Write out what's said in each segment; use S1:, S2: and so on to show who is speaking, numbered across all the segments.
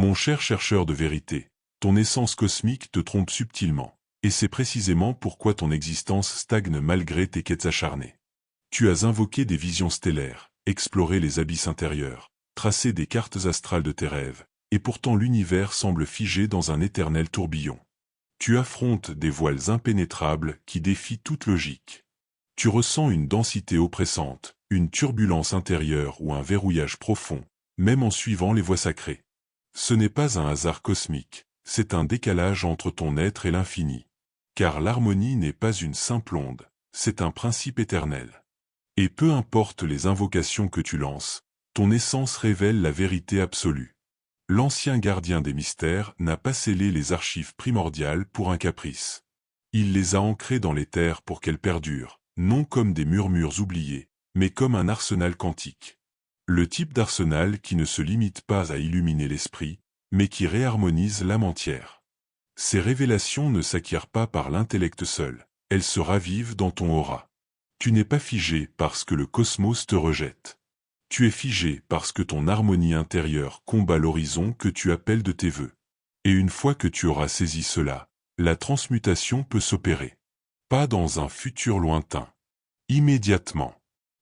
S1: Mon cher chercheur de vérité, ton essence cosmique te trompe subtilement, et c'est précisément pourquoi ton existence stagne malgré tes quêtes acharnées. Tu as invoqué des visions stellaires, exploré les abysses intérieurs, tracé des cartes astrales de tes rêves, et pourtant l'univers semble figé dans un éternel tourbillon. Tu affrontes des voiles impénétrables qui défient toute logique. Tu ressens une densité oppressante, une turbulence intérieure ou un verrouillage profond, même en suivant les voies sacrées. Ce n'est pas un hasard cosmique, c'est un décalage entre ton être et l'infini. Car l'harmonie n'est pas une simple onde, c'est un principe éternel. Et peu importe les invocations que tu lances, ton essence révèle la vérité absolue. L'ancien gardien des mystères n'a pas scellé les archives primordiales pour un caprice. Il les a ancrées dans les terres pour qu'elles perdurent, non comme des murmures oubliés, mais comme un arsenal quantique. Le type d'arsenal qui ne se limite pas à illuminer l'esprit, mais qui réharmonise l'âme entière. Ces révélations ne s'acquièrent pas par l'intellect seul, elles se ravivent dans ton aura. Tu n'es pas figé parce que le cosmos te rejette. Tu es figé parce que ton harmonie intérieure combat l'horizon que tu appelles de tes vœux. Et une fois que tu auras saisi cela, la transmutation peut s'opérer. Pas dans un futur lointain. Immédiatement.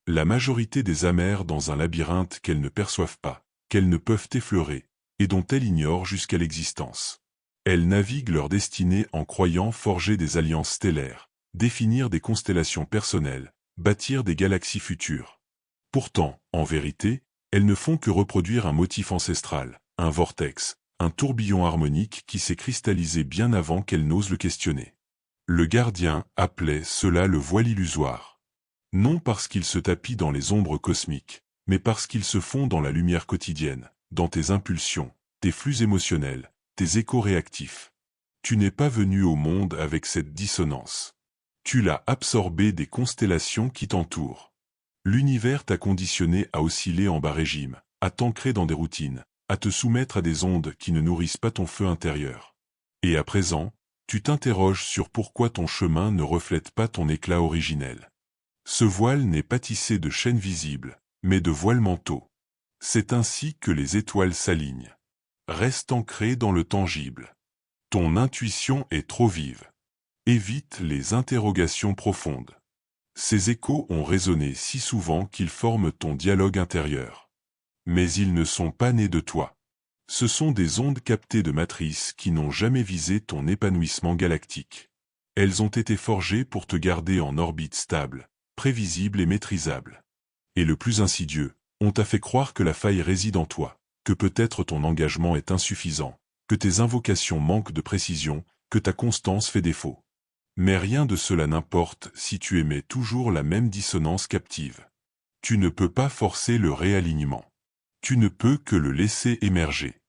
S1: La majorité des âmes errent dans un labyrinthe qu'elles ne perçoivent pas, qu'elles ne peuvent effleurer, et dont elles ignorent jusqu'à l'existence. Elles naviguent leur destinée en croyant forger des alliances stellaires, définir des constellations personnelles, bâtir des galaxies futures. Pourtant, en vérité, elles ne font que reproduire un motif ancestral, un vortex, un tourbillon harmonique qui s'est cristallisé bien avant qu'elles n'osent le questionner. Le gardien appelait cela le voile illusoire. Non parce qu'il se tapit dans les ombres cosmiques, mais parce qu'il se fond dans la lumière quotidienne, dans tes impulsions, tes flux émotionnels, tes échos réactifs. Tu n'es pas venu au monde avec cette dissonance. Tu l'as absorbé des constellations qui t'entourent. L'univers t'a conditionné à osciller en bas régime, à t'ancrer dans des routines, à te soumettre à des ondes qui ne nourrissent pas ton feu intérieur. Et à présent, tu t'interroges sur pourquoi ton chemin ne reflète pas ton éclat originel. Ce voile n'est pas tissé de chaînes visibles, mais de voiles mentaux. C'est ainsi que les étoiles s'alignent. Reste ancré dans le tangible. Ton intuition est trop vive. Évite les interrogations profondes. Ces échos ont résonné si souvent qu'ils forment ton dialogue intérieur. Mais ils ne sont pas nés de toi. Ce sont des ondes captées de matrices qui n'ont jamais visé ton épanouissement galactique. Elles ont été forgées pour te garder en orbite stable, prévisible et maîtrisable. Et le plus insidieux, on t'a fait croire que la faille réside en toi, que peut-être ton engagement est insuffisant, que tes invocations manquent de précision, que ta constance fait défaut. Mais rien de cela n'importe si tu émets toujours la même dissonance captive. Tu ne peux pas forcer le réalignement. Tu ne peux que le laisser émerger.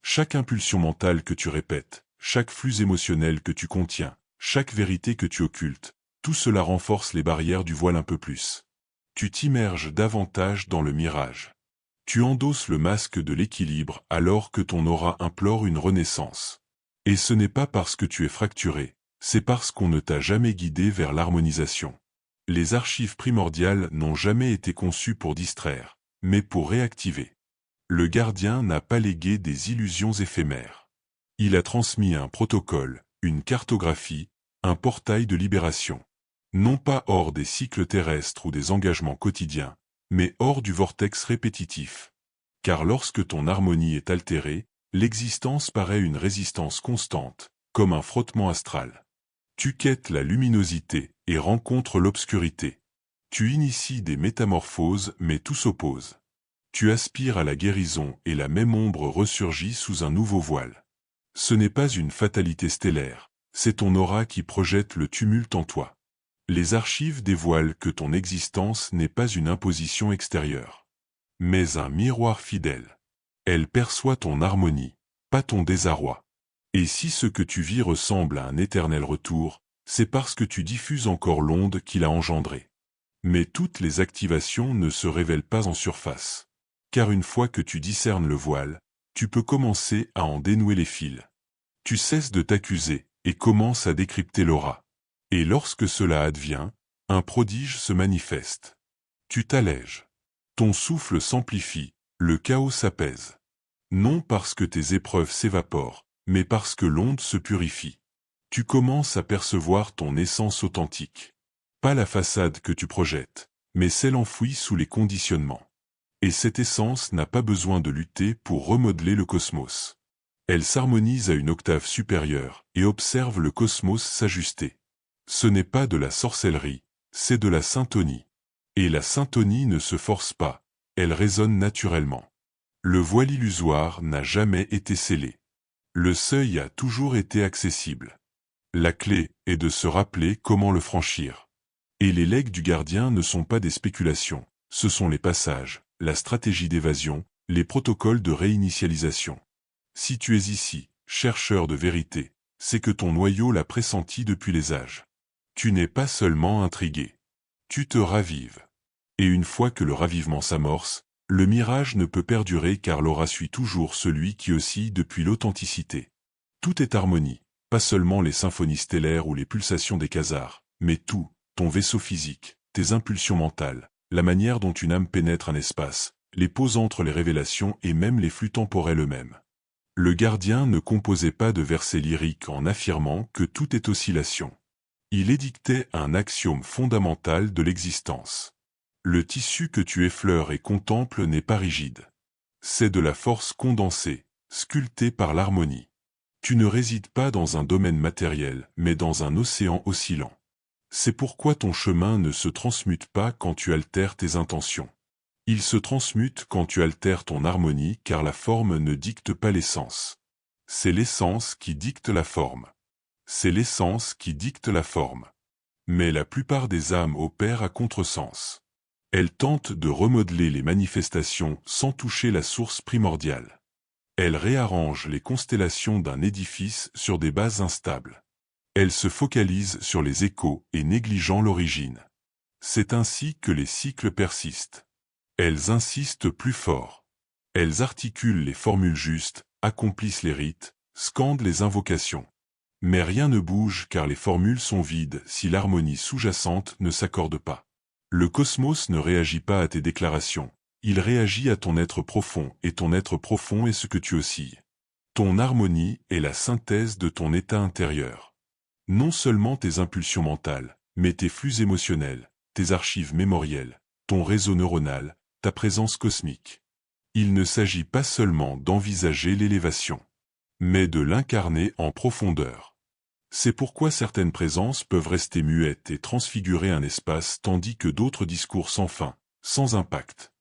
S1: Chaque impulsion mentale que tu répètes, chaque flux émotionnel que tu contiens, chaque vérité que tu occultes, tout cela renforce les barrières du voile un peu plus. Tu t'immerges davantage dans le mirage. Tu endosses le masque de l'équilibre alors que ton aura implore une renaissance. Et ce n'est pas parce que tu es fracturé, c'est parce qu'on ne t'a jamais guidé vers l'harmonisation. Les archives primordiales n'ont jamais été conçues pour distraire, mais pour réactiver. Le gardien n'a pas légué des illusions éphémères. Il a transmis un protocole, une cartographie, un portail de libération. Non pas hors des cycles terrestres ou des engagements quotidiens, mais hors du vortex répétitif. Car lorsque ton harmonie est altérée, l'existence paraît une résistance constante, comme un frottement astral. Tu quêtes la luminosité et rencontres l'obscurité. Tu inities des métamorphoses mais tout s'oppose. Tu aspires à la guérison et la même ombre ressurgit sous un nouveau voile. Ce n'est pas une fatalité stellaire, c'est ton aura qui projette le tumulte en toi. Les archives dévoilent que ton existence n'est pas une imposition extérieure, mais un miroir fidèle. Elle perçoit ton harmonie, pas ton désarroi. Et si ce que tu vis ressemble à un éternel retour, c'est parce que tu diffuses encore l'onde qu'il a engendrée. Mais toutes les activations ne se révèlent pas en surface. Car une fois que tu discernes le voile, tu peux commencer à en dénouer les fils. Tu cesses de t'accuser et commences à décrypter l'aura. Et lorsque cela advient, un prodige se manifeste. Tu t'allèges. Ton souffle s'amplifie, le chaos s'apaise. Non parce que tes épreuves s'évaporent, mais parce que l'onde se purifie. Tu commences à percevoir ton essence authentique. Pas la façade que tu projettes, mais celle enfouie sous les conditionnements. Et cette essence n'a pas besoin de lutter pour remodeler le cosmos. Elle s'harmonise à une octave supérieure et observe le cosmos s'ajuster. Ce n'est pas de la sorcellerie, c'est de la syntonie. Et la syntonie ne se force pas, elle résonne naturellement. Le voile illusoire n'a jamais été scellé. Le seuil a toujours été accessible. La clé est de se rappeler comment le franchir. Et les legs du gardien ne sont pas des spéculations, ce sont les passages, la stratégie d'évasion, les protocoles de réinitialisation. Si tu es ici, chercheur de vérité, c'est que ton noyau l'a pressenti depuis les âges. Tu n'es pas seulement intrigué. Tu te ravives. Et une fois que le ravivement s'amorce, le mirage ne peut perdurer car l'aura suit toujours celui qui oscille depuis l'authenticité. Tout est harmonie, pas seulement les symphonies stellaires ou les pulsations des quasars, mais tout, ton vaisseau physique, tes impulsions mentales, la manière dont une âme pénètre un espace, les pauses entre les révélations et même les flux temporels eux-mêmes. Le gardien ne composait pas de versets lyriques en affirmant que tout est oscillation. Il édictait un axiome fondamental de l'existence. Le tissu que tu effleures et contemples n'est pas rigide. C'est de la force condensée, sculptée par l'harmonie. Tu ne résides pas dans un domaine matériel, mais dans un océan oscillant. C'est pourquoi ton chemin ne se transmute pas quand tu altères tes intentions. Il se transmute quand tu altères ton harmonie car la forme ne dicte pas l'essence. C'est l'essence qui dicte la forme. C'est l'essence qui dicte la forme. Mais la plupart des âmes opèrent à contresens. Elles tentent de remodeler les manifestations sans toucher la source primordiale. Elles réarrangent les constellations d'un édifice sur des bases instables. Elles se focalisent sur les échos et négligeant l'origine. C'est ainsi que les cycles persistent. Elles insistent plus fort. Elles articulent les formules justes, accomplissent les rites, scandent les invocations. Mais rien ne bouge car les formules sont vides si l'harmonie sous-jacente ne s'accorde pas. Le cosmos ne réagit pas à tes déclarations, il réagit à ton être profond et ton être profond est ce que tu oscilles. Ton harmonie est la synthèse de ton état intérieur. Non seulement tes impulsions mentales, mais tes flux émotionnels, tes archives mémorielles, ton réseau neuronal, ta présence cosmique. Il ne s'agit pas seulement d'envisager l'élévation, mais de l'incarner en profondeur. C'est pourquoi certaines présences peuvent rester muettes et transfigurer un espace tandis que d'autres discours sans fin, sans impact.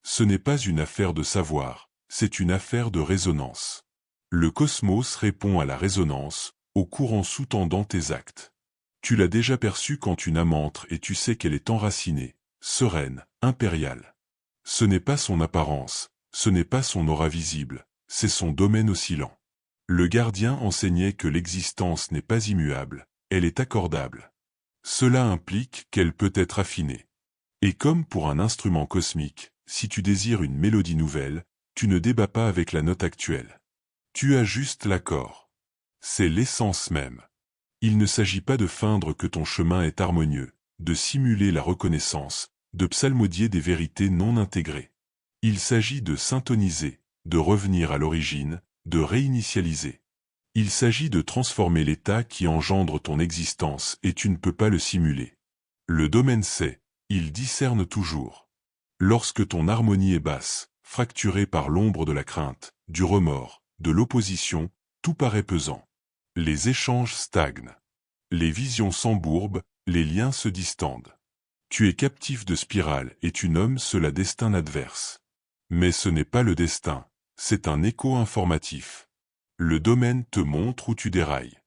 S1: Ce n'est pas une affaire de savoir, c'est une affaire de résonance. Le cosmos répond à la résonance, au courant sous-tendant tes actes. Tu l'as déjà perçu quand une âme entre et tu sais qu'elle est enracinée, sereine, impériale. Ce n'est pas son apparence, ce n'est pas son aura visible, c'est son domaine oscillant. Le gardien enseignait que l'existence n'est pas immuable, elle est accordable. Cela implique qu'elle peut être affinée. Et comme pour un instrument cosmique, si tu désires une mélodie nouvelle, tu ne débats pas avec la note actuelle. Tu ajustes l'accord. C'est l'essence même. Il ne s'agit pas de feindre que ton chemin est harmonieux, de simuler la reconnaissance, de psalmodier des vérités non intégrées. Il s'agit de syntoniser, de revenir à l'origine, de réinitialiser. Il s'agit de transformer l'état qui engendre ton existence et tu ne peux pas le simuler. Le domaine sait, il discerne toujours. Lorsque ton harmonie est basse, fracturée par l'ombre de la crainte, du remords, de l'opposition, tout paraît pesant. Les échanges stagnent. Les visions s'embourbent, les liens se distendent. Tu es captif de spirale et tu nommes cela destin adverse. Mais ce n'est pas le destin, c'est un écho informatif. Le domaine te montre où tu dérailles.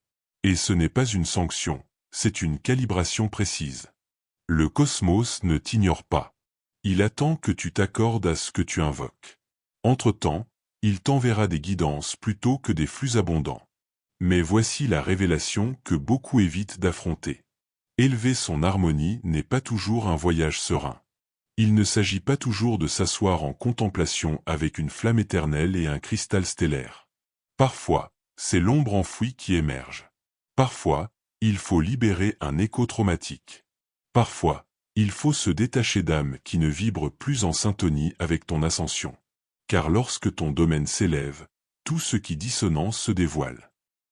S1: Et ce n'est pas une sanction, c'est une calibration précise. Le cosmos ne t'ignore pas. Il attend que tu t'accordes à ce que tu invoques. Entre-temps, il t'enverra des guidances plutôt que des flux abondants. Mais voici la révélation que beaucoup évitent d'affronter. Élever son harmonie n'est pas toujours un voyage serein. Il ne s'agit pas toujours de s'asseoir en contemplation avec une flamme éternelle et un cristal stellaire. Parfois, c'est l'ombre enfouie qui émerge. Parfois, il faut libérer un écho traumatique. Parfois, il faut se détacher d'âmes qui ne vibrent plus en syntonie avec ton ascension. car lorsque ton domaine s'élève, tout ce qui dissonance se dévoile.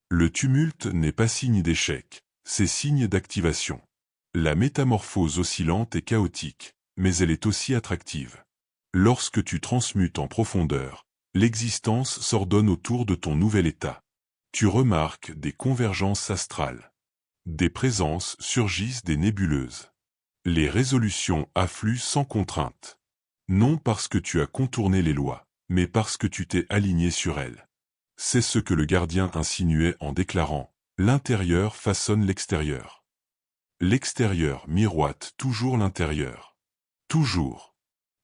S1: Le tumulte n'est pas signe d'échec, c'est signe d'activation. La métamorphose oscillante est chaotique, mais elle est aussi attractive. Lorsque tu transmutes en profondeur, l'existence s'ordonne autour de ton nouvel état. Tu remarques des convergences astrales. Des présences surgissent des nébuleuses. Les résolutions affluent sans contrainte. Non parce que tu as contourné les lois, mais parce que tu t'es aligné sur elles. C'est ce que le gardien insinuait en déclarant « L'intérieur façonne l'extérieur ». L'extérieur miroite toujours l'intérieur. Toujours.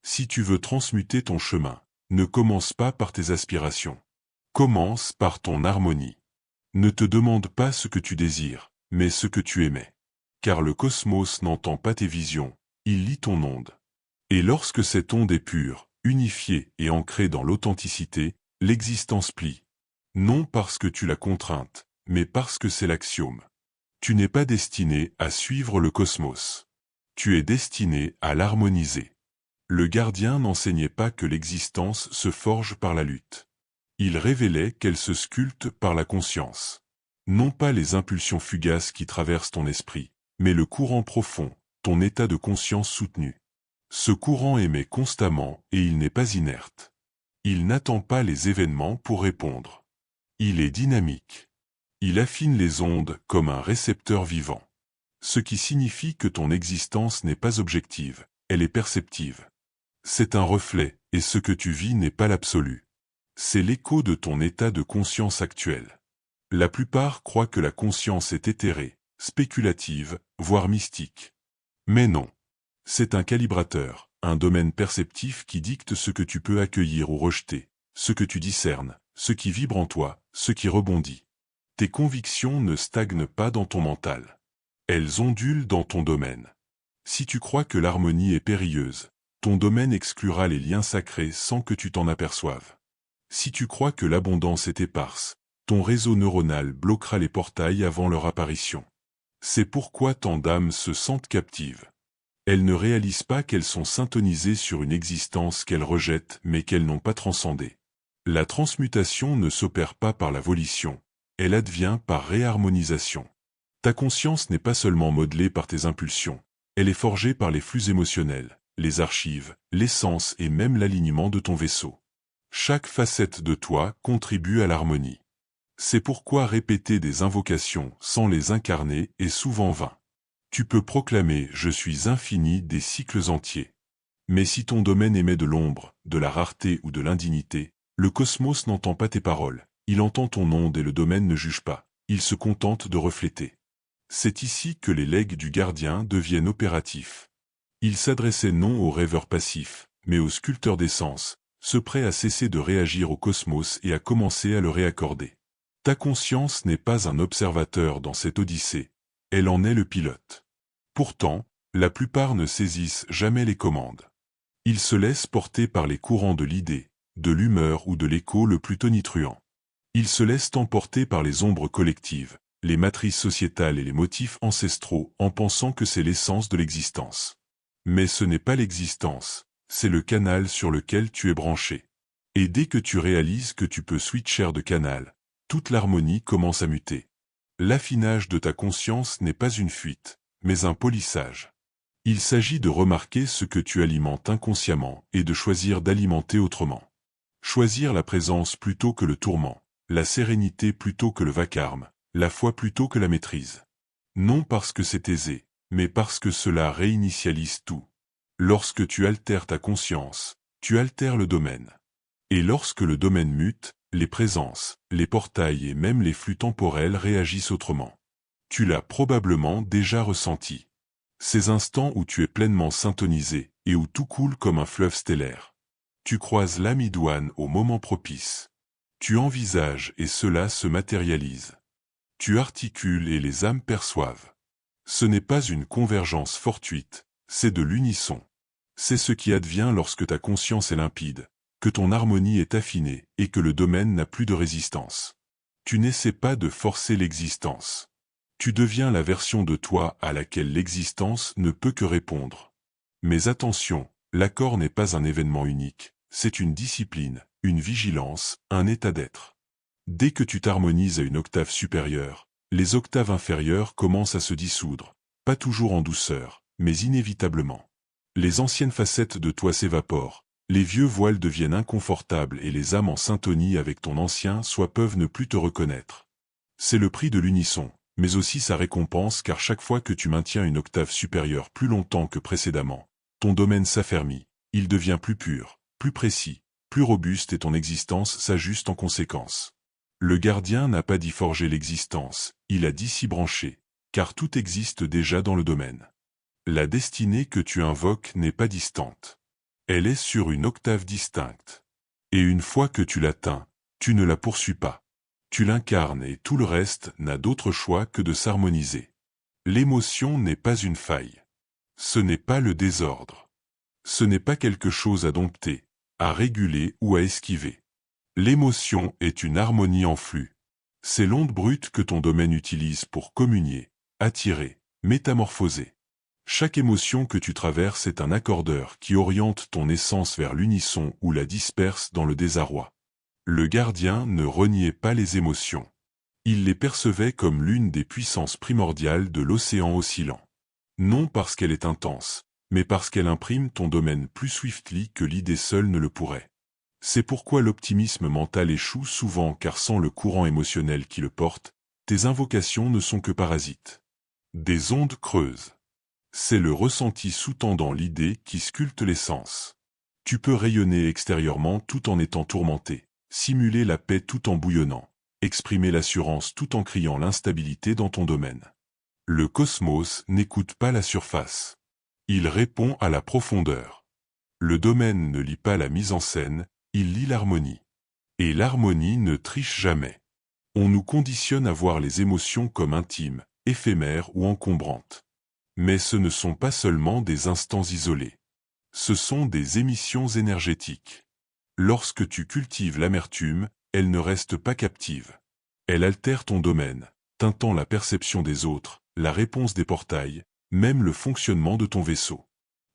S1: Si tu veux transmuter ton chemin, ne commence pas par tes aspirations. Commence par ton harmonie. Ne te demande pas ce que tu désires, mais ce que tu émets. Car le cosmos n'entend pas tes visions, il lit ton onde. Et lorsque cette onde est pure, unifiée et ancrée dans l'authenticité, l'existence plie. Non parce que tu l'as contrainte, mais parce que c'est l'axiome. Tu n'es pas destiné à suivre le cosmos. Tu es destiné à l'harmoniser. Le gardien n'enseignait pas que l'existence se forge par la lutte. Il révélait qu'elle se sculpte par la conscience. Non pas les impulsions fugaces qui traversent ton esprit, mais le courant profond, ton état de conscience soutenu. Ce courant émet constamment et il n'est pas inerte. Il n'attend pas les événements pour répondre. Il est dynamique. Il affine les ondes comme un récepteur vivant. Ce qui signifie que ton existence n'est pas objective, elle est perceptive. C'est un reflet, et ce que tu vis n'est pas l'absolu. C'est l'écho de ton état de conscience actuel. La plupart croient que la conscience est éthérée, spéculative, voire mystique. Mais non. C'est un calibrateur, un domaine perceptif qui dicte ce que tu peux accueillir ou rejeter, ce que tu discernes, ce qui vibre en toi, ce qui rebondit. Tes convictions ne stagnent pas dans ton mental. Elles ondulent dans ton domaine. Si tu crois que l'harmonie est périlleuse, ton domaine exclura les liens sacrés sans que tu t'en aperçoives. Si tu crois que l'abondance est éparse, ton réseau neuronal bloquera les portails avant leur apparition. C'est pourquoi tant d'âmes se sentent captives. Elles ne réalisent pas qu'elles sont syntonisées sur une existence qu'elles rejettent mais qu'elles n'ont pas transcendée. La transmutation ne s'opère pas par la volition, elle advient par réharmonisation. Ta conscience n'est pas seulement modelée par tes impulsions, elle est forgée par les flux émotionnels, les archives, l'essence et même l'alignement de ton vaisseau. Chaque facette de toi contribue à l'harmonie. C'est pourquoi répéter des invocations sans les incarner est souvent vain. Tu peux proclamer « Je suis infini » des cycles entiers. Mais si ton domaine émet de l'ombre, de la rareté ou de l'indignité, le cosmos n'entend pas tes paroles, il entend ton onde et le domaine ne juge pas, il se contente de refléter. C'est ici que les legs du gardien deviennent opératifs. Il s'adressait non aux rêveurs passifs, mais aux sculpteurs d'essence, ceux prêts à cesser de réagir au cosmos et à commencer à le réaccorder. Ta conscience n'est pas un observateur dans cette odyssée, elle en est le pilote. Pourtant, la plupart ne saisissent jamais les commandes. Ils se laissent porter par les courants de l'idée, de l'humeur ou de l'écho le plus tonitruant. Ils se laissent emporter par les ombres collectives, les matrices sociétales et les motifs ancestraux en pensant que c'est l'essence de l'existence. Mais ce n'est pas l'existence, c'est le canal sur lequel tu es branché. Et dès que tu réalises que tu peux switcher de canal, toute l'harmonie commence à muter. L'affinage de ta conscience n'est pas une fuite, mais un polissage. Il s'agit de remarquer ce que tu alimentes inconsciemment et de choisir d'alimenter autrement. Choisir la présence plutôt que le tourment, la sérénité plutôt que le vacarme, la foi plutôt que la maîtrise. Non parce que c'est aisé, mais parce que cela réinitialise tout. Lorsque tu altères ta conscience, tu altères le domaine. Et lorsque le domaine mute, les présences, les portails et même les flux temporels réagissent autrement. Tu l'as probablement déjà ressenti. Ces instants où tu es pleinement syntonisé et où tout coule comme un fleuve stellaire. Tu croises l'âme idoine au moment propice. Tu envisages et cela se matérialise. Tu articules et les âmes perçoivent. Ce n'est pas une convergence fortuite, c'est de l'unisson. C'est ce qui advient lorsque ta conscience est limpide, que ton harmonie est affinée et que le domaine n'a plus de résistance. Tu n'essaies pas de forcer l'existence. Tu deviens la version de toi à laquelle l'existence ne peut que répondre. Mais attention, l'accord n'est pas un événement unique, C'est une discipline, une vigilance, un état d'être. Dès que tu t'harmonises à une octave supérieure, les octaves inférieures commencent à se dissoudre, pas toujours en douceur, mais inévitablement. Les anciennes facettes de toi s'évaporent, les vieux voiles deviennent inconfortables et les âmes en syntonie avec ton ancien soi peuvent ne plus te reconnaître. C'est le prix de l'unisson, mais aussi sa récompense car chaque fois que tu maintiens une octave supérieure plus longtemps que précédemment, ton domaine s'affermit, il devient plus pur, plus précis, plus robuste et ton existence s'ajuste en conséquence. Le gardien n'a pas d'y forger l'existence, il a dit s'y brancher, car tout existe déjà dans le domaine. La destinée que tu invoques n'est pas distante. Elle est sur une octave distincte. Et une fois que tu l'atteins, tu ne la poursuis pas. Tu l'incarnes et tout le reste n'a d'autre choix que de s'harmoniser. L'émotion n'est pas une faille. Ce n'est pas le désordre. Ce n'est pas quelque chose à dompter, à réguler ou à esquiver. L'émotion est une harmonie en flux. C'est l'onde brute que ton domaine utilise pour communier, attirer, métamorphoser. Chaque émotion que tu traverses est un accordeur qui oriente ton essence vers l'unisson ou la disperse dans le désarroi. Le gardien ne reniait pas les émotions. Il les percevait comme l'une des puissances primordiales de l'océan oscillant. Non parce qu'elle est intense, mais parce qu'elle imprime ton domaine plus swiftly que l'idée seule ne le pourrait. C'est pourquoi l'optimisme mental échoue souvent car sans le courant émotionnel qui le porte, tes invocations ne sont que parasites. Des ondes creuses. C'est le ressenti sous-tendant l'idée qui sculpte l'essence. Tu peux rayonner extérieurement tout en étant tourmenté, simuler la paix tout en bouillonnant, exprimer l'assurance tout en criant l'instabilité dans ton domaine. Le cosmos n'écoute pas la surface. Il répond à la profondeur. Le domaine ne lit pas la mise en scène, il lit l'harmonie. Et l'harmonie ne triche jamais. On nous conditionne à voir les émotions comme intimes, éphémères ou encombrantes. Mais ce ne sont pas seulement des instants isolés. Ce sont des émissions énergétiques. Lorsque tu cultives l'amertume, elle ne reste pas captive. Elle altère ton domaine, teintant la perception des autres, la réponse des portails, même le fonctionnement de ton vaisseau.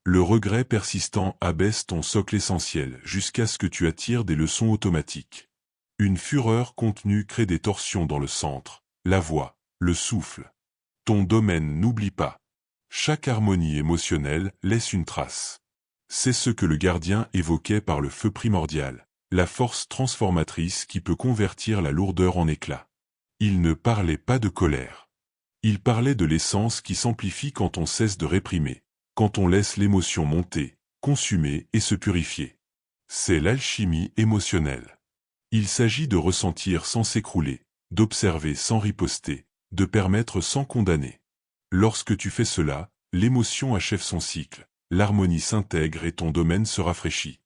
S1: Le regret persistant abaisse ton socle essentiel jusqu'à ce que tu attires des leçons automatiques. Une fureur contenue crée des torsions dans le centre, la voix, le souffle. Ton domaine n'oublie pas. Chaque harmonie émotionnelle laisse une trace. C'est ce que le gardien évoquait par le feu primordial, la force transformatrice qui peut convertir la lourdeur en éclat. Il ne parlait pas de colère. Il parlait de l'essence qui s'amplifie quand on cesse de réprimer, quand on laisse l'émotion monter, consumer et se purifier. C'est l'alchimie émotionnelle. Il s'agit de ressentir sans s'écrouler, d'observer sans riposter, de permettre sans condamner. Lorsque tu fais cela, l'émotion achève son cycle, l'harmonie s'intègre et ton domaine se rafraîchit.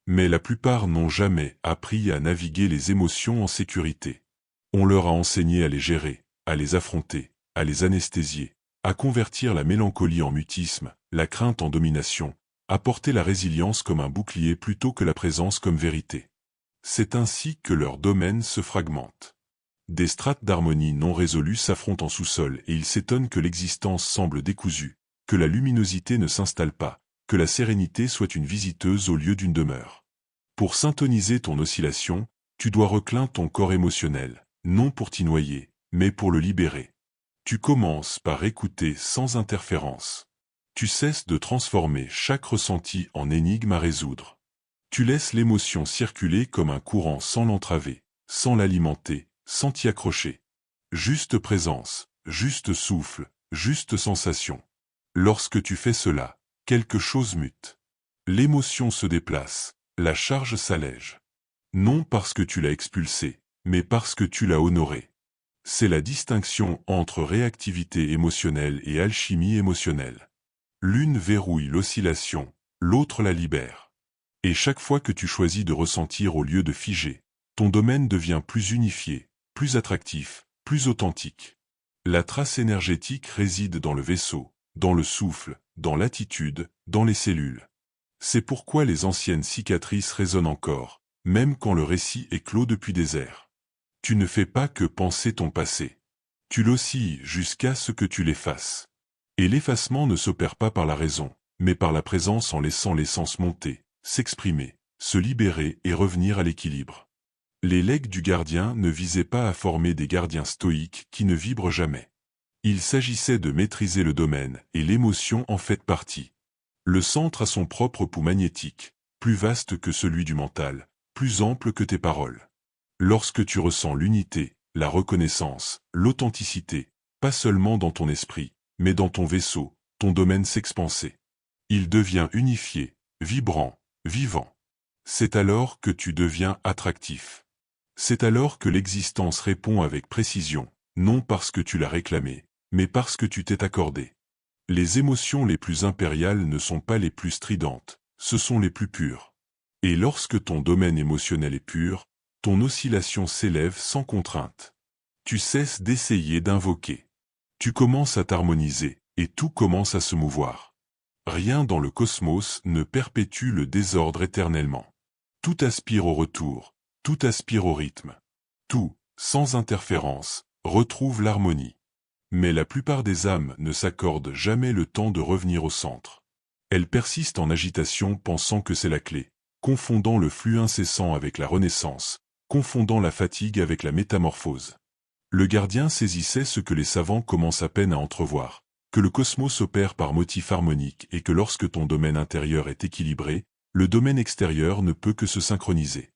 S1: Mais la plupart n'ont jamais appris à naviguer les émotions en sécurité. On leur a enseigné à les gérer, à les affronter, à les anesthésier, à convertir la mélancolie en mutisme, la crainte en domination, à porter la résilience comme un bouclier plutôt que la présence comme vérité. C'est ainsi que leur domaine se fragmente. Des strates d'harmonie non résolues s'affrontent en sous-sol et ils s'étonnent que l'existence semble décousue, que la luminosité ne s'installe pas, que la sérénité soit une visiteuse au lieu d'une demeure. Pour syntoniser ton oscillation, tu dois recliner ton corps émotionnel, non pour t'y noyer, mais pour le libérer. Tu commences par écouter sans interférence. Tu cesses de transformer chaque ressenti en énigme à résoudre. Tu laisses l'émotion circuler comme un courant sans l'entraver, sans l'alimenter, sans t'y accrocher. Juste présence, juste souffle, juste sensation. Lorsque tu fais cela, quelque chose mute. L'émotion se déplace, la charge s'allège. Non parce que tu l'as expulsée, mais parce que tu l'as honorée. C'est la distinction entre réactivité émotionnelle et alchimie émotionnelle. L'une verrouille l'oscillation, l'autre la libère. Et chaque fois que tu choisis de ressentir au lieu de figer, ton domaine devient plus unifié, plus attractif, plus authentique. La trace énergétique réside dans le vaisseau, dans le souffle, dans l'attitude, dans les cellules. C'est pourquoi les anciennes cicatrices résonnent encore, même quand le récit est clos depuis des ères. Tu ne fais pas que penser ton passé. Tu l'oscilles jusqu'à ce que tu l'effaces. Et l'effacement ne s'opère pas par la raison, mais par la présence en laissant l'essence monter, s'exprimer, se libérer et revenir à l'équilibre. Les legs du gardien ne visaient pas à former des gardiens stoïques qui ne vibrent jamais. Il s'agissait de maîtriser le domaine, et l'émotion en fait partie. Le centre a son propre pouls magnétique, plus vaste que celui du mental, plus ample que tes paroles. Lorsque tu ressens l'unité, la reconnaissance, l'authenticité, pas seulement dans ton esprit, mais dans ton vaisseau, ton domaine s'expanser. Il devient unifié, vibrant, vivant. C'est alors que tu deviens attractif. C'est alors que l'existence répond avec précision, non parce que tu l'as réclamé, mais parce que tu t'es accordé. Les émotions les plus impériales ne sont pas les plus stridentes, ce sont les plus pures. Et lorsque ton domaine émotionnel est pur, ton oscillation s'élève sans contrainte. Tu cesses d'essayer d'invoquer. Tu commences à t'harmoniser, et tout commence à se mouvoir. Rien dans le cosmos ne perpétue le désordre éternellement. Tout aspire au retour, tout aspire au rythme. Tout, sans interférence, retrouve l'harmonie. Mais la plupart des âmes ne s'accordent jamais le temps de revenir au centre. Elles persistent en agitation pensant que c'est la clé, confondant le flux incessant avec la renaissance, confondant la fatigue avec la métamorphose. Le gardien saisissait ce que les savants commencent à peine à entrevoir, que le cosmos opère par motifs harmoniques et que lorsque ton domaine intérieur est équilibré, le domaine extérieur ne peut que se synchroniser.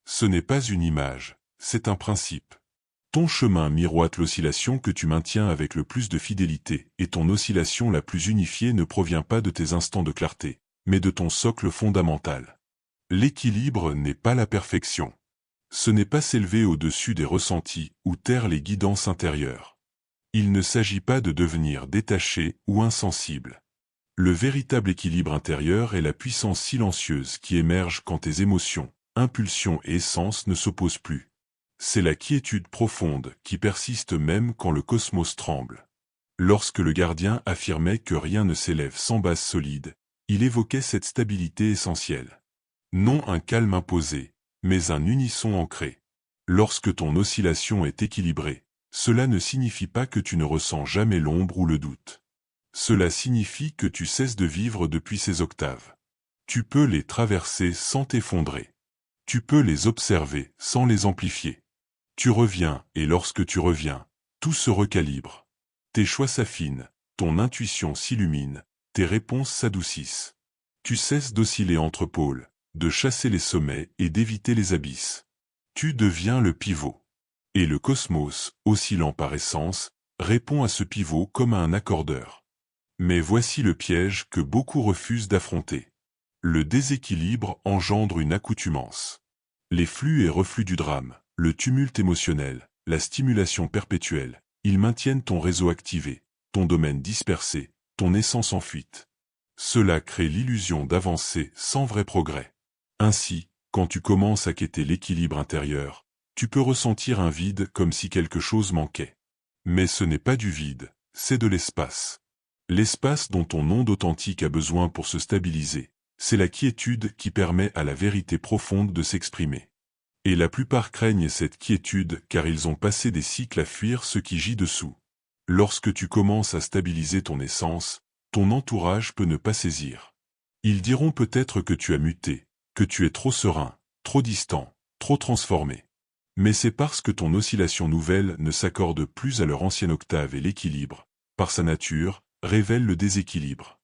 S1: Ce n'est pas une image, c'est un principe. Ton chemin miroite l'oscillation que tu maintiens avec le plus de fidélité, et ton oscillation la plus unifiée ne provient pas de tes instants de clarté, mais de ton socle fondamental. L'équilibre n'est pas la perfection. Ce n'est pas s'élever au-dessus des ressentis ou taire les guidances intérieures. Il ne s'agit pas de devenir détaché ou insensible. Le véritable équilibre intérieur est la puissance silencieuse qui émerge quand tes émotions, impulsions et essences ne s'opposent plus. C'est la quiétude profonde qui persiste même quand le cosmos tremble. Lorsque le gardien affirmait que rien ne s'élève sans base solide, il évoquait cette stabilité essentielle. Non un calme imposé, mais un unisson ancré. Lorsque ton oscillation est équilibrée, cela ne signifie pas que tu ne ressens jamais l'ombre ou le doute. Cela signifie que tu cesses de vivre depuis ces octaves. Tu peux les traverser sans t'effondrer. Tu peux les observer sans les amplifier. Tu reviens, et lorsque tu reviens, tout se recalibre. Tes choix s'affinent, ton intuition s'illumine, tes réponses s'adoucissent. Tu cesses d'osciller entre pôles, de chasser les sommets et d'éviter les abysses. Tu deviens le pivot. Et le cosmos, oscillant par essence, répond à ce pivot comme à un accordeur. Mais voici le piège que beaucoup refusent d'affronter. Le déséquilibre engendre une accoutumance. Les flux et reflux du drame, le tumulte émotionnel, la stimulation perpétuelle, ils maintiennent ton réseau activé, ton domaine dispersé, ton essence en fuite. Cela crée l'illusion d'avancer sans vrai progrès. Ainsi, quand tu commences à quêter l'équilibre intérieur, tu peux ressentir un vide comme si quelque chose manquait. Mais ce n'est pas du vide, c'est de l'espace. L'espace dont ton onde authentique a besoin pour se stabiliser, c'est la quiétude qui permet à la vérité profonde de s'exprimer. Et la plupart craignent cette quiétude car ils ont passé des cycles à fuir ce qui gît dessous. Lorsque tu commences à stabiliser ton essence, ton entourage peut ne pas saisir. Ils diront peut-être que tu as muté, que tu es trop serein, trop distant, trop transformé. Mais c'est parce que ton oscillation nouvelle ne s'accorde plus à leur ancienne octave et l'équilibre, par sa nature, révèle le déséquilibre.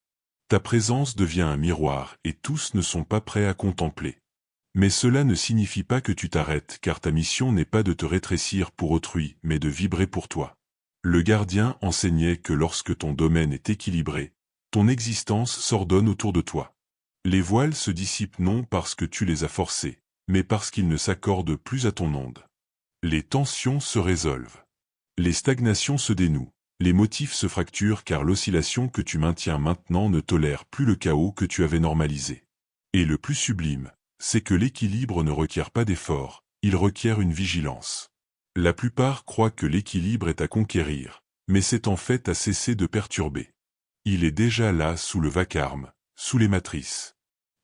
S1: Ta présence devient un miroir et tous ne sont pas prêts à contempler. Mais cela ne signifie pas que tu t'arrêtes car ta mission n'est pas de te rétrécir pour autrui mais de vibrer pour toi. Le gardien enseignait que lorsque ton domaine est équilibré, ton existence s'ordonne autour de toi. Les voiles se dissipent non parce que tu les as forcés, mais parce qu'ils ne s'accordent plus à ton onde. Les tensions se résolvent. Les stagnations se dénouent. Les motifs se fracturent car l'oscillation que tu maintiens maintenant ne tolère plus le chaos que tu avais normalisé. Et le plus sublime, c'est que l'équilibre ne requiert pas d'effort, il requiert une vigilance. La plupart croient que l'équilibre est à conquérir, mais c'est en fait à cesser de perturber. Il est déjà là sous le vacarme, sous les matrices.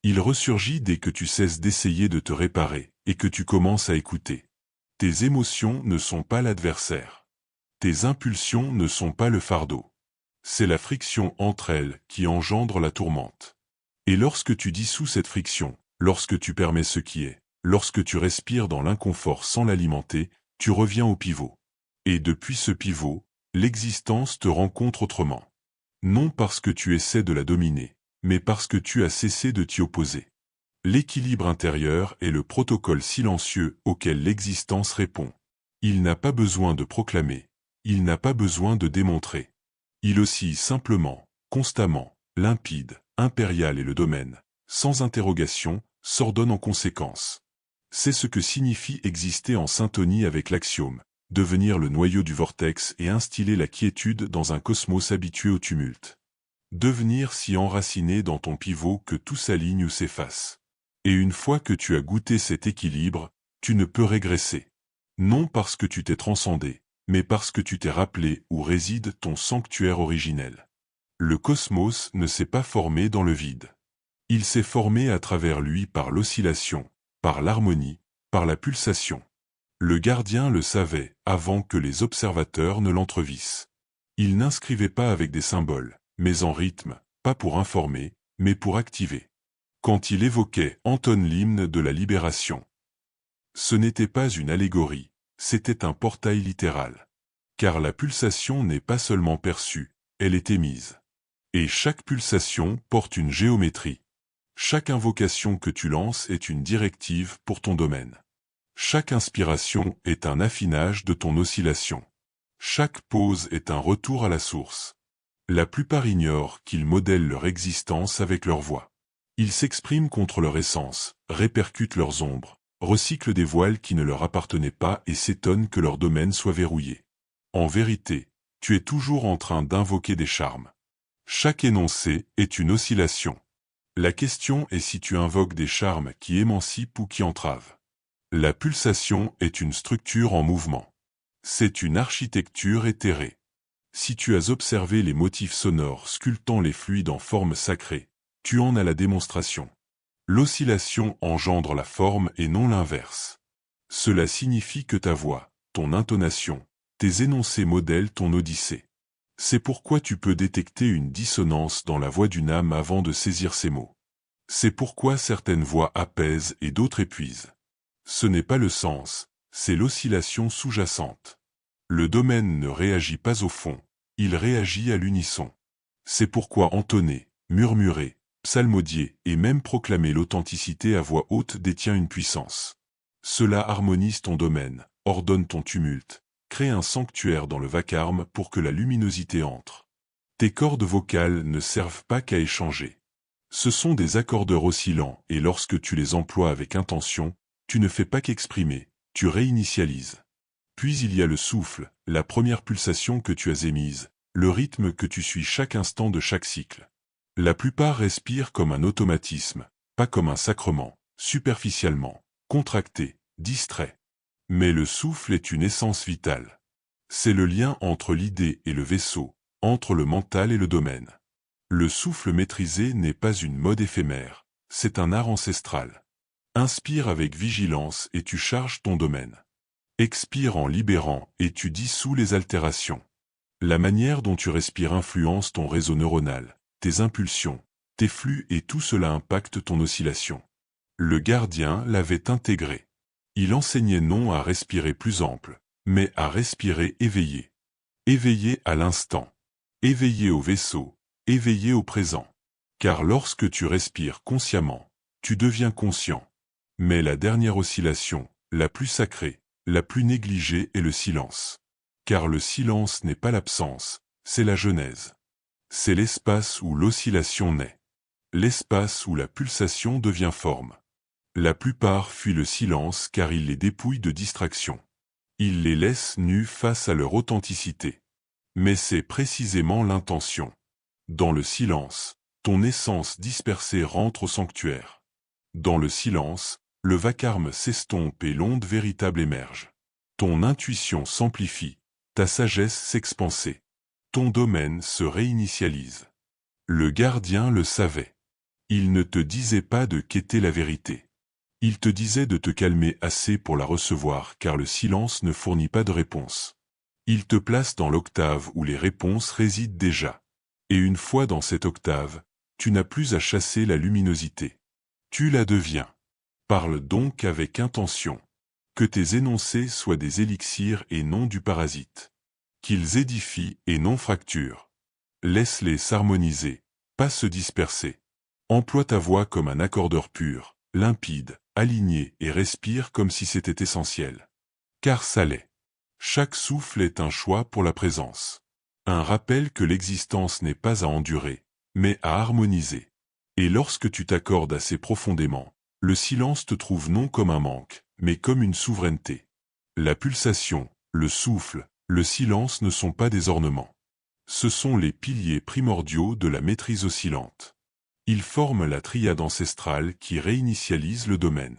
S1: Il ressurgit dès que tu cesses d'essayer de te réparer et que tu commences à écouter. Tes émotions ne sont pas l'adversaire. Tes impulsions ne sont pas le fardeau. C'est la friction entre elles qui engendre la tourmente. Et lorsque tu dissous cette friction, Lorsque tu permets ce qui est, lorsque tu respires dans l'inconfort sans l'alimenter, tu reviens au pivot. Et depuis ce pivot, l'existence te rencontre autrement. Non parce que tu essaies de la dominer, mais parce que tu as cessé de t'y opposer. L'équilibre intérieur est le protocole silencieux auquel l'existence répond. Il n'a pas besoin de proclamer, il n'a pas besoin de démontrer. Il oscille simplement, constamment, limpide, impérial et le domaine, sans interrogation, s'ordonne en conséquence. C'est ce que signifie exister en syntonie avec l'axiome, devenir le noyau du vortex et instiller la quiétude dans un cosmos habitué au tumulte. Devenir si enraciné dans ton pivot que tout s'aligne ou s'efface. Et une fois que tu as goûté cet équilibre, tu ne peux régresser. Non parce que tu t'es transcendé, mais parce que tu t'es rappelé où réside ton sanctuaire originel. Le cosmos ne s'est pas formé dans le vide. Il s'est formé à travers lui par l'oscillation, par l'harmonie, par la pulsation. Le gardien le savait avant que les observateurs ne l'entrevissent. Il n'inscrivait pas avec des symboles, mais en rythme, pas pour informer, mais pour activer. Quand il évoquait entonne l'hymne de la libération. Ce n'était pas une allégorie, c'était un portail littéral. Car la pulsation n'est pas seulement perçue, elle est émise. Et chaque pulsation porte une géométrie. Chaque invocation que tu lances est une directive pour ton domaine. Chaque inspiration est un affinage de ton oscillation. Chaque pause est un retour à la source. La plupart ignorent qu'ils modèlent leur existence avec leur voix. Ils s'expriment contre leur essence, répercutent leurs ombres, recyclent des voiles qui ne leur appartenaient pas et s'étonnent que leur domaine soit verrouillé. En vérité, tu es toujours en train d'invoquer des charmes. Chaque énoncé est une oscillation. La question est si tu invoques des charmes qui émancipent ou qui entravent. La pulsation est une structure en mouvement. C'est une architecture éthérée. Si tu as observé les motifs sonores sculptant les fluides en forme sacrée, tu en as la démonstration. L'oscillation engendre la forme et non l'inverse. Cela signifie que ta voix, ton intonation, tes énoncés modèlent ton odyssée. C'est pourquoi tu peux détecter une dissonance dans la voix d'une âme avant de saisir ses mots. C'est pourquoi certaines voix apaisent et d'autres épuisent. Ce n'est pas le sens, c'est l'oscillation sous-jacente. Le domaine ne réagit pas au fond, il réagit à l'unisson. C'est pourquoi entonner, murmurer, psalmodier et même proclamer l'authenticité à voix haute détient une puissance. Cela harmonise ton domaine, ordonne ton tumulte, crée un sanctuaire dans le vacarme pour que la luminosité entre. Tes cordes vocales ne servent pas qu'à échanger. Ce sont des accordeurs oscillants et lorsque tu les emploies avec intention, tu ne fais pas qu'exprimer, tu réinitialises. Puis il y a le souffle, la première pulsation que tu as émise, le rythme que tu suis chaque instant de chaque cycle. La plupart respirent comme un automatisme, pas comme un sacrement, superficiellement, contracté, distrait. Mais le souffle est une essence vitale. C'est le lien entre l'idée et le vaisseau, entre le mental et le domaine. Le souffle maîtrisé n'est pas une mode éphémère, c'est un art ancestral. Inspire avec vigilance et tu charges ton domaine. Expire en libérant et tu dissous les altérations. La manière dont tu respires influence ton réseau neuronal, tes impulsions, tes flux et tout cela impacte ton oscillation. Le gardien l'avait intégré. Il enseignait non à respirer plus ample, mais à respirer éveillé. Éveillé à l'instant. Éveillé au vaisseau, éveillé au présent. Car lorsque tu respires consciemment, tu deviens conscient. Mais la dernière oscillation, la plus sacrée, la plus négligée est le silence. Car le silence n'est pas l'absence, c'est la genèse. C'est l'espace où l'oscillation naît. L'espace où la pulsation devient forme. La plupart fuient le silence car il les dépouille de distractions. Il les laisse nus face à leur authenticité. Mais c'est précisément l'intention. Dans le silence, ton essence dispersée rentre au sanctuaire. Dans le silence, le vacarme s'estompe et l'onde véritable émerge. Ton intuition s'amplifie, ta sagesse s'expanse. Ton domaine se réinitialise. Le gardien le savait. Il ne te disait pas de quêter la vérité. Il te disait de te calmer assez pour la recevoir car le silence ne fournit pas de réponse. Il te place dans l'octave où les réponses résident déjà. Et une fois dans cette octave, tu n'as plus à chasser la luminosité. Tu la deviens. Parle donc avec intention. Que tes énoncés soient des élixirs et non du parasite. Qu'ils édifient et non fracturent. Laisse-les s'harmoniser, pas se disperser. Emploie ta voix comme un accordeur pur, limpide, aligné et respire comme si c'était essentiel. Car ça l'est. Chaque souffle est un choix pour la présence. Un rappel que l'existence n'est pas à endurer, mais à harmoniser. Et lorsque tu t'accordes assez profondément, le silence te trouve non comme un manque, mais comme une souveraineté. La pulsation, le souffle, le silence ne sont pas des ornements. Ce sont les piliers primordiaux de la maîtrise oscillante. Ils forment la triade ancestrale qui réinitialise le domaine.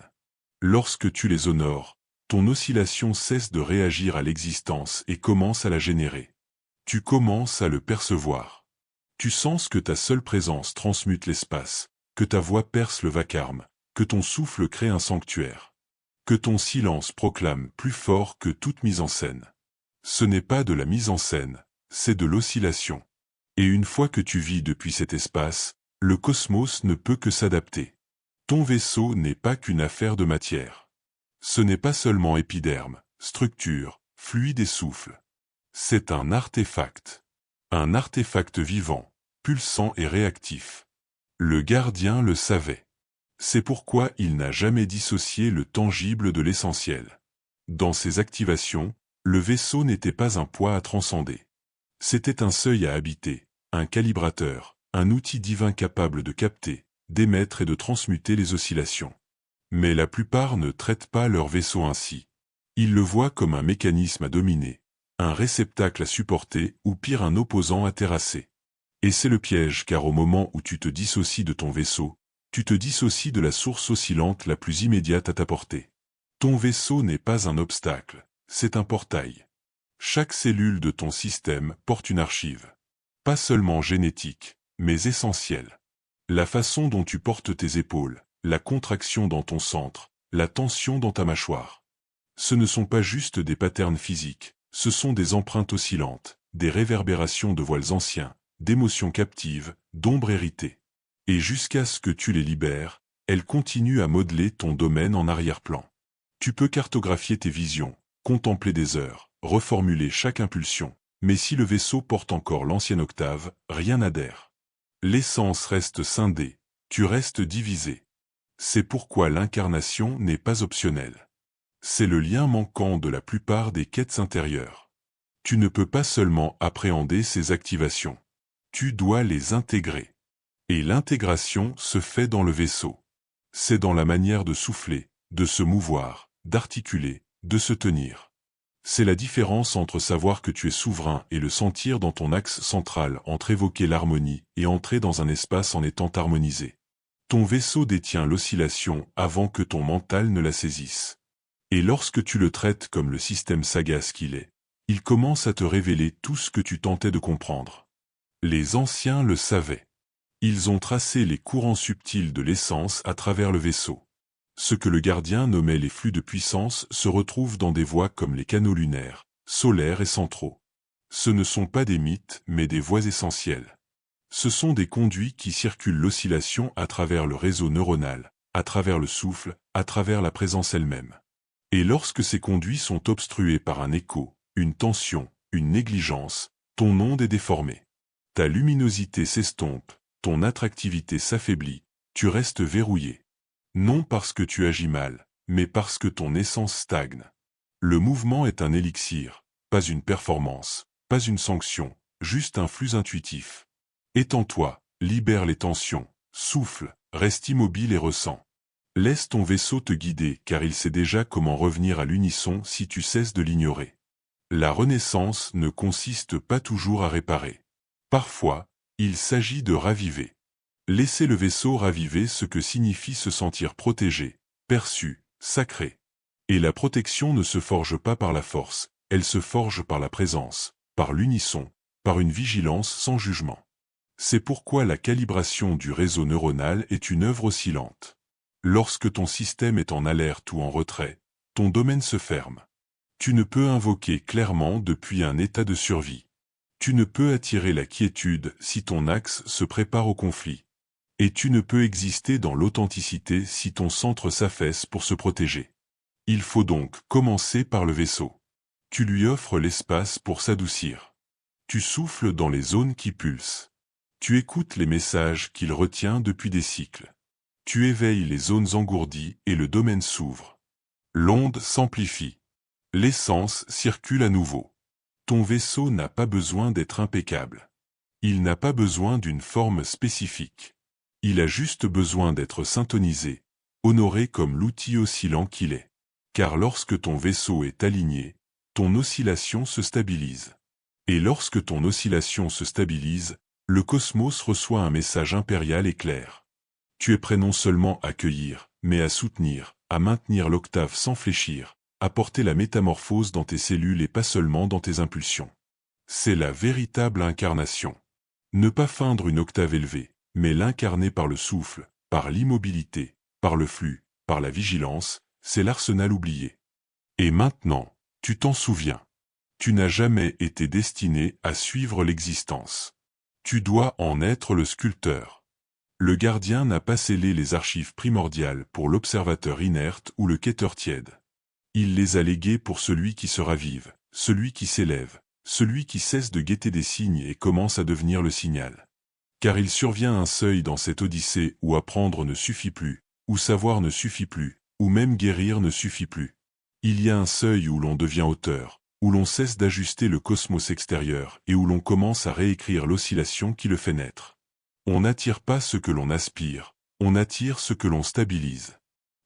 S1: Lorsque tu les honores, ton oscillation cesse de réagir à l'existence et commence à la générer. Tu commences à le percevoir. Tu sens que ta seule présence transmute l'espace, que ta voix perce le vacarme, que ton souffle crée un sanctuaire. Que ton silence proclame plus fort que toute mise en scène. Ce n'est pas de la mise en scène, c'est de l'oscillation. Et une fois que tu vis depuis cet espace, le cosmos ne peut que s'adapter. Ton vaisseau n'est pas qu'une affaire de matière. Ce n'est pas seulement épiderme, structure, fluide et souffle. C'est un artefact. Un artefact vivant, pulsant et réactif. Le gardien le savait. C'est pourquoi il n'a jamais dissocié le tangible de l'essentiel. Dans ses activations, le vaisseau n'était pas un poids à transcender. C'était un seuil à habiter, un calibrateur, un outil divin capable de capter, d'émettre et de transmuter les oscillations. Mais la plupart ne traitent pas leur vaisseau ainsi. Ils le voient comme un mécanisme à dominer, un réceptacle à supporter ou pire un opposant à terrasser. Et c'est le piège car au moment où tu te dissocies de ton vaisseau, tu te dissocies de la source oscillante la plus immédiate à ta portée. Ton vaisseau n'est pas un obstacle, c'est un portail. Chaque cellule de ton système porte une archive. Pas seulement génétique, mais essentielle. La façon dont tu portes tes épaules, la contraction dans ton centre, la tension dans ta mâchoire. Ce ne sont pas juste des patterns physiques, ce sont des empreintes oscillantes, des réverbérations de voiles anciens, d'émotions captives, d'ombres héritées. Et jusqu'à ce que tu les libères, elles continuent à modeler ton domaine en arrière-plan. Tu peux cartographier tes visions, contempler des heures, reformuler chaque impulsion, mais si le vaisseau porte encore l'ancienne octave, rien n'adhère. L'essence reste scindée, tu restes divisé. C'est pourquoi l'incarnation n'est pas optionnelle. C'est le lien manquant de la plupart des quêtes intérieures. Tu ne peux pas seulement appréhender ces activations. Tu dois les intégrer. Et l'intégration se fait dans le vaisseau. C'est dans la manière de souffler, de se mouvoir, d'articuler, de se tenir. C'est la différence entre savoir que tu es souverain et le sentir dans ton axe central entre évoquer l'harmonie et entrer dans un espace en étant harmonisé. Ton vaisseau détient l'oscillation avant que ton mental ne la saisisse. Et lorsque tu le traites comme le système sagace qu'il est, il commence à te révéler tout ce que tu tentais de comprendre. Les anciens le savaient. Ils ont tracé les courants subtils de l'essence à travers le vaisseau. Ce que le gardien nommait les flux de puissance se retrouve dans des voies comme les canaux lunaires, solaires et centraux. Ce ne sont pas des mythes, mais des voies essentielles. Ce sont des conduits qui circulent l'oscillation à travers le réseau neuronal, à travers le souffle, à travers la présence elle-même. Et lorsque ces conduits sont obstrués par un écho, une tension, une négligence, ton onde est déformée. Ta luminosité s'estompe, ton attractivité s'affaiblit, tu restes verrouillé. Non parce que tu agis mal, mais parce que ton essence stagne. Le mouvement est un élixir, pas une performance, pas une sanction, juste un flux intuitif. Étends-toi, libère les tensions, souffle, reste immobile et ressens. Laisse ton vaisseau te guider car il sait déjà comment revenir à l'unisson si tu cesses de l'ignorer. La renaissance ne consiste pas toujours à réparer. Parfois, il s'agit de raviver. Laissez le vaisseau raviver ce que signifie se sentir protégé, perçu, sacré. Et la protection ne se forge pas par la force, elle se forge par la présence, par l'unisson, par une vigilance sans jugement. C'est pourquoi la calibration du réseau neuronal est une œuvre oscillante. Lorsque ton système est en alerte ou en retrait, ton domaine se ferme. Tu ne peux invoquer clairement depuis un état de survie. Tu ne peux attirer la quiétude si ton axe se prépare au conflit. Et tu ne peux exister dans l'authenticité si ton centre s'affaisse pour se protéger. Il faut donc commencer par le vaisseau. Tu lui offres l'espace pour s'adoucir. Tu souffles dans les zones qui pulsent. Tu écoutes les messages qu'il retient depuis des cycles. Tu éveilles les zones engourdies et le domaine s'ouvre. L'onde s'amplifie. L'essence circule à nouveau. Ton vaisseau n'a pas besoin d'être impeccable. Il n'a pas besoin d'une forme spécifique. Il a juste besoin d'être syntonisé, honoré comme l'outil oscillant qu'il est. Car lorsque ton vaisseau est aligné, ton oscillation se stabilise. Et lorsque ton oscillation se stabilise, le cosmos reçoit un message impérial et clair. Tu es prêt non seulement à accueillir, mais à soutenir, à maintenir l'octave sans fléchir, à porter la métamorphose dans tes cellules et pas seulement dans tes impulsions. C'est la véritable incarnation. Ne pas feindre une octave élevée, mais l'incarner par le souffle, par l'immobilité, par le flux, par la vigilance, c'est l'arsenal oublié. Et maintenant, tu t'en souviens. Tu n'as jamais été destiné à suivre l'existence. Tu dois en être le sculpteur. Le gardien n'a pas scellé les archives primordiales pour l'observateur inerte ou le quêteur tiède. Il les a léguées pour celui qui se ravive, celui qui s'élève, celui qui cesse de guetter des signes et commence à devenir le signal. Car il survient un seuil dans cette odyssée où apprendre ne suffit plus, où savoir ne suffit plus, où même guérir ne suffit plus. Il y a un seuil où l'on devient auteur, où l'on cesse d'ajuster le cosmos extérieur et où l'on commence à réécrire l'oscillation qui le fait naître. On n'attire pas ce que l'on aspire, on attire ce que l'on stabilise.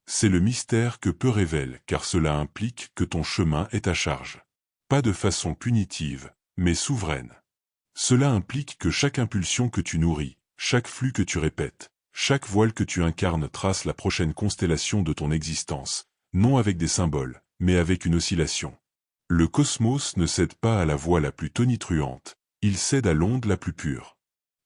S1: C'est le mystère que peu révèle car cela implique que ton chemin est à charge. Pas de façon punitive, mais souveraine. Cela implique que chaque impulsion que tu nourris, chaque flux que tu répètes, chaque voile que tu incarnes trace la prochaine constellation de ton existence, non avec des symboles, mais avec une oscillation. Le cosmos ne cède pas à la voix la plus tonitruante, il cède à l'onde la plus pure.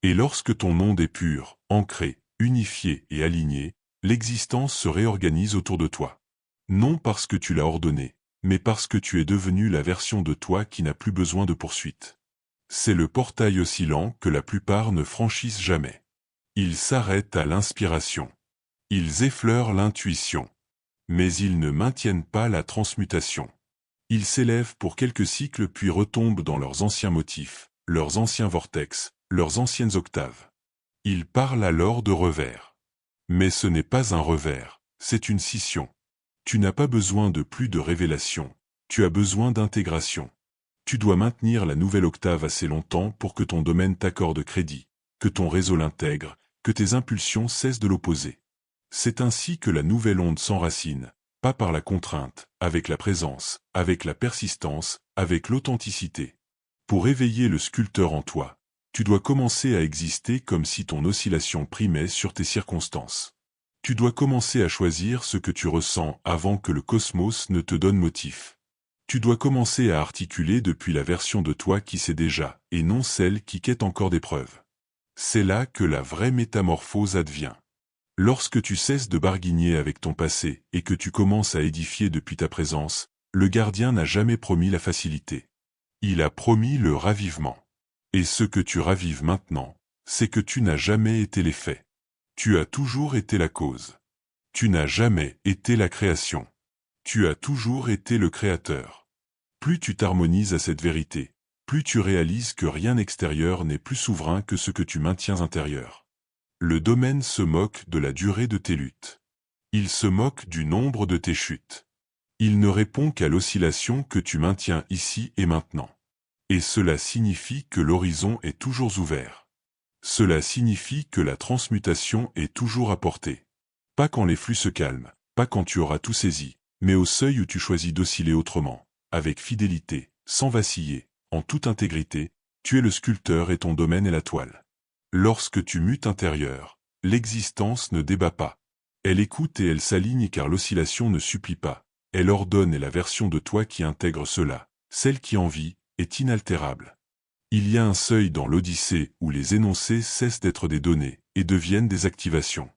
S1: Et lorsque ton onde est pure, ancrée, unifiée et alignée, l'existence se réorganise autour de toi. Non parce que tu l'as ordonné, mais parce que tu es devenu la version de toi qui n'a plus besoin de poursuite. C'est le portail oscillant que la plupart ne franchissent jamais. Ils s'arrêtent à l'inspiration. Ils effleurent l'intuition. Mais ils ne maintiennent pas la transmutation. Ils s'élèvent pour quelques cycles puis retombent dans leurs anciens motifs, leurs anciens vortex, leurs anciennes octaves. Ils parlent alors de revers. Mais ce n'est pas un revers, c'est une scission. Tu n'as pas besoin de plus de révélation, tu as besoin d'intégration. Tu dois maintenir la nouvelle octave assez longtemps pour que ton domaine t'accorde crédit, que ton réseau l'intègre, que tes impulsions cessent de l'opposer. C'est ainsi que la nouvelle onde s'enracine, pas par la contrainte, avec la présence, avec la persistance, avec l'authenticité. Pour éveiller le sculpteur en toi, tu dois commencer à exister comme si ton oscillation primait sur tes circonstances. Tu dois commencer à choisir ce que tu ressens avant que le cosmos ne te donne motif. Tu dois commencer à articuler depuis la version de toi qui sait déjà, et non celle qui quête encore des preuves. C'est là que la vraie métamorphose advient. Lorsque tu cesses de barguigner avec ton passé et que tu commences à édifier depuis ta présence, le gardien n'a jamais promis la facilité. Il a promis le ravivement. Et ce que tu ravives maintenant, c'est que tu n'as jamais été l'effet. Tu as toujours été la cause. Tu n'as jamais été la création. Tu as toujours été le créateur. Plus tu t'harmonises à cette vérité, plus tu réalises que rien extérieur n'est plus souverain que ce que tu maintiens intérieur. Le domaine se moque de la durée de tes luttes. Il se moque du nombre de tes chutes. Il ne répond qu'à l'oscillation que tu maintiens ici et maintenant. Et cela signifie que l'horizon est toujours ouvert. Cela signifie que la transmutation est toujours à portée. Pas quand les flux se calment, pas quand tu auras tout saisi, mais au seuil où tu choisis d'osciller autrement, avec fidélité, sans vaciller, en toute intégrité, tu es le sculpteur et ton domaine est la toile. Lorsque tu mutes intérieur, l'existence ne débat pas. Elle écoute et elle s'aligne car l'oscillation ne supplie pas. Elle ordonne et la version de toi qui intègre cela, celle qui en vit, est inaltérable. Il y a un seuil dans l'Odyssée où les énoncés cessent d'être des données et deviennent des activations.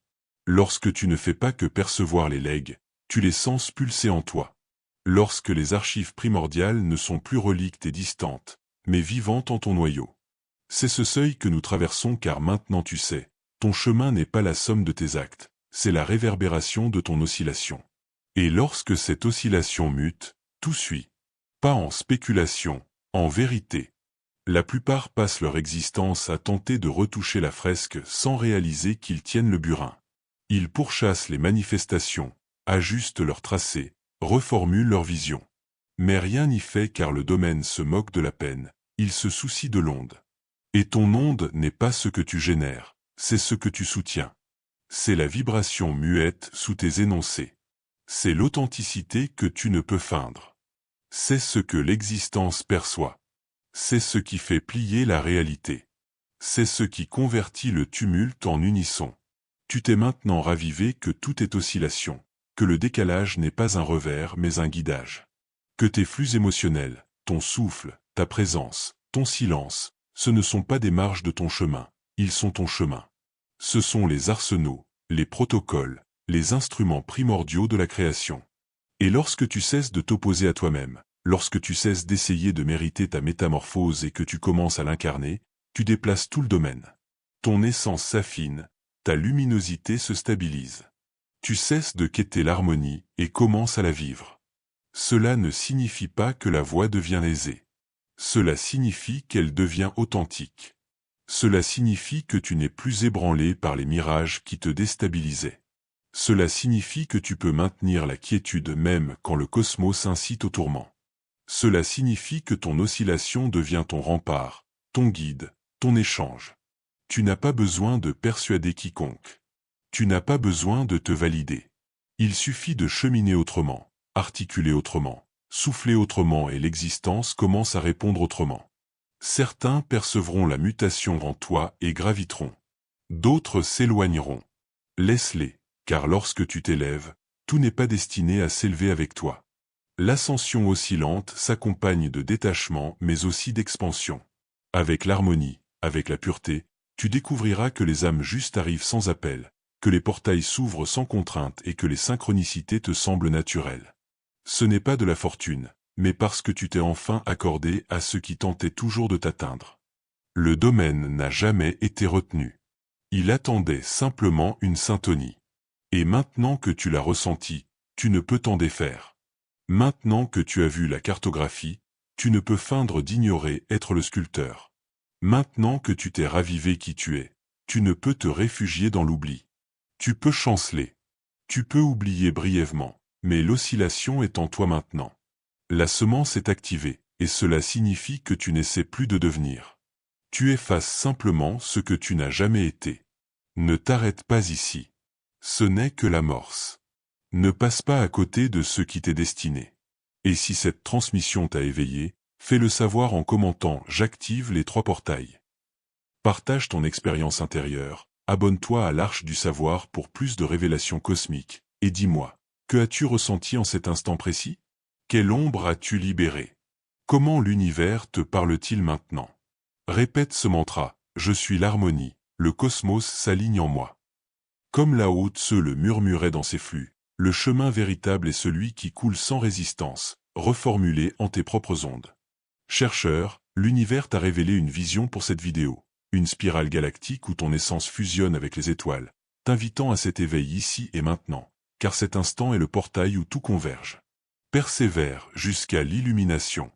S1: Lorsque tu ne fais pas que percevoir les legs, tu les sens pulser en toi. Lorsque les archives primordiales ne sont plus reliques et distantes, mais vivantes en ton noyau. C'est ce seuil que nous traversons car maintenant tu sais, Ton chemin n'est pas la somme de tes actes, c'est la réverbération de ton oscillation. Et lorsque cette oscillation mute, tout suit. Pas en spéculation, en vérité. La plupart passent leur existence à tenter de retoucher la fresque sans réaliser qu'ils tiennent le burin. Ils pourchassent les manifestations, ajustent leur tracé, reformulent leur vision. Mais rien n'y fait car le domaine se moque de la peine, il se soucie de l'onde. Et ton onde n'est pas ce que tu génères, c'est ce que tu soutiens. C'est la vibration muette sous tes énoncés. C'est l'authenticité que tu ne peux feindre. C'est ce que l'existence perçoit. C'est ce qui fait plier la réalité. C'est ce qui convertit le tumulte en unisson. Tu t'es maintenant ravivé que tout est oscillation, que le décalage n'est pas un revers mais un guidage. Que tes flux émotionnels, ton souffle, ta présence, ton silence, ce ne sont pas des marges de ton chemin, ils sont ton chemin. Ce sont les arsenaux, les protocoles, les instruments primordiaux de la création. Et lorsque tu cesses de t'opposer à toi-même, lorsque tu cesses d'essayer de mériter ta métamorphose et que tu commences à l'incarner, tu déplaces tout le domaine. Ton essence s'affine, ta luminosité se stabilise. Tu cesses de quêter l'harmonie et commences à la vivre. Cela ne signifie pas que la voie devient aisée. Cela signifie qu'elle devient authentique. Cela signifie que tu n'es plus ébranlé par les mirages qui te déstabilisaient. Cela signifie que tu peux maintenir la quiétude même quand le cosmos incite au tourment. Cela signifie que ton oscillation devient ton rempart, ton guide, ton échange. Tu n'as pas besoin de persuader quiconque. Tu n'as pas besoin de te valider. Il suffit de cheminer autrement, articuler autrement, souffler autrement et l'existence commence à répondre autrement. Certains percevront la mutation en toi et graviteront. D'autres s'éloigneront. Laisse-les, car lorsque tu t'élèves, tout n'est pas destiné à s'élever avec toi. L'ascension oscillante s'accompagne de détachement mais aussi d'expansion. Avec l'harmonie, avec la pureté, tu découvriras que les âmes justes arrivent sans appel, que les portails s'ouvrent sans contrainte et que les synchronicités te semblent naturelles. Ce n'est pas de la fortune, mais parce que tu t'es enfin accordé à ce qui tentait toujours de t'atteindre. Le domaine n'a jamais été retenu. Il attendait simplement une syntonie. Et maintenant que tu l'as ressenti, tu ne peux t'en défaire. Maintenant que tu as vu la cartographie, tu ne peux feindre d'ignorer être le sculpteur. Maintenant que tu t'es ravivé qui tu es, tu ne peux te réfugier dans l'oubli. Tu peux chanceler. Tu peux oublier brièvement, mais l'oscillation est en toi maintenant. La semence est activée, et cela signifie que tu n'essaies plus de devenir. Tu effaces simplement ce que tu n'as jamais été. Ne t'arrête pas ici. Ce n'est que l'amorce. Ne passe pas à côté de ce qui t'est destiné. Et si cette transmission t'a éveillé, fais-le savoir en commentant « J'active les 3 portails ». Partage ton expérience intérieure, abonne-toi à l'Arche du Savoir pour plus de révélations cosmiques, et dis-moi, que as-tu ressenti en cet instant précis? Quelle ombre as-tu libérée? Comment l'univers te parle-t-il maintenant? Répète ce mantra, je suis l'harmonie, le cosmos s'aligne en moi. Comme la Haute-Se le murmurait dans ses flux, le chemin véritable est celui qui coule sans résistance, reformulé en tes propres ondes. Chercheur, l'univers t'a révélé une vision pour cette vidéo, une spirale galactique où ton essence fusionne avec les étoiles, t'invitant à cet éveil ici et maintenant, car cet instant est le portail où tout converge. Persévère jusqu'à l'illumination.